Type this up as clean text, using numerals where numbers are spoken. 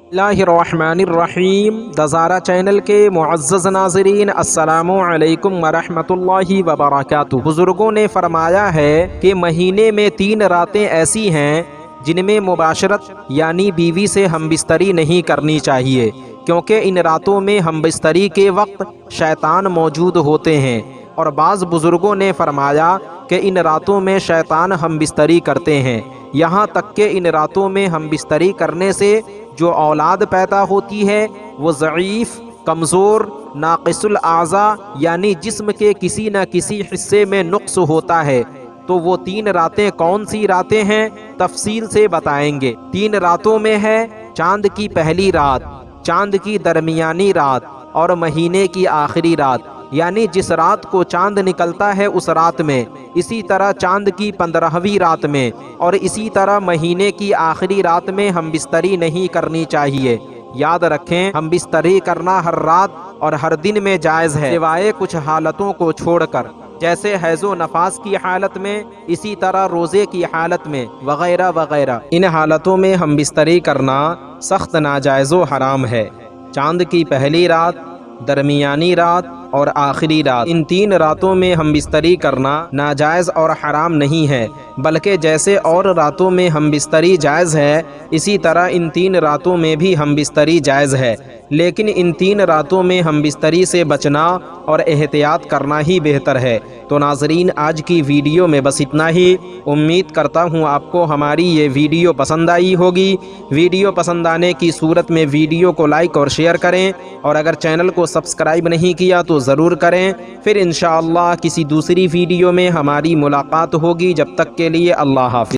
बिस्मिल्लाहिर्रहमानिर्रहीम। दज़ारा चैनल के मुअज़्ज़ज़ नाज़रीन, अस्सलामु अलैकुम वरहमतुल्लाहि वबरकातुहू। बुज़ुर्गों ने फरमाया है कि महीने में 3 रातें ऐसी हैं जिनमें मुबाशरत यानी बीवी से हमबिस्तरी नहीं करनी चाहिए, क्योंकि इन रातों में हमबिस्तरी के वक्त शैतान मौजूद होते हैं। और बाज़ बुज़ुर्गों ने फरमाया कि इन रातों में शैतान हमबिस्तरी करते हैं, यहाँ तक कि इन रातों में हमबिस्तरी करने से जो औलाद पैदा होती है वो ज़ईफ़, कमज़ोर, नाक़िसुल आज़ा यानी जिस्म के किसी न किसी हिस्से में नुक्स होता है। तो वो 3 रातें कौन सी रातें हैं, तफसील से बताएंगे। 3 रातों में है चाँद की पहली रात, चाँद की दरमियानी रात और महीने की आखिरी रात, यानी जिस रात को चाँद निकलता है उस रात में, इसी तरह चाँद की 15वीं रात में, और इसी तरह महीने की आखिरी रात में हमबिस्तरी नहीं करनी चाहिए। याद रखें, हमबिस्तरी करना हर रात और हर दिन में जायज़ है, सिवाय कुछ हालतों को छोड़कर, जैसे हैज़ो नफास की हालत में, इसी तरह रोज़े की हालत में, वगैरह वगैरह। इन हालतों में हमबिस्तरी करना सख्त नाजायज़ व हराम है। चाँद की पहली रात, दरमियानी रात और आखिरी रात, इन 3 रातों में हमबिस्तरी करना नाजायज़ और हराम नहीं है, बल्कि जैसे और रातों में हमबिस्तरी जायज़ है, इसी तरह इन 3 रातों में भी हमबिस्तरी जायज़ है। लेकिन इन 3 रातों में हमबिस्तरी से बचना और एहतियात करना ही बेहतर है। तो नाज़रीन, आज की वीडियो में बस इतना ही। उम्मीद करता हूँ आपको हमारी ये वीडियो पसंद आई होगी। वीडियो पसंद आने की सूरत में वीडियो को लाइक और शेयर करें, और अगर चैनल को सब्सक्राइब नहीं किया तो ज़रूर करें। फिर इंशाअल्लाह किसी दूसरी वीडियो में हमारी मुलाकात होगी। जब तक के लिए अल्लाह हाफ़िज़।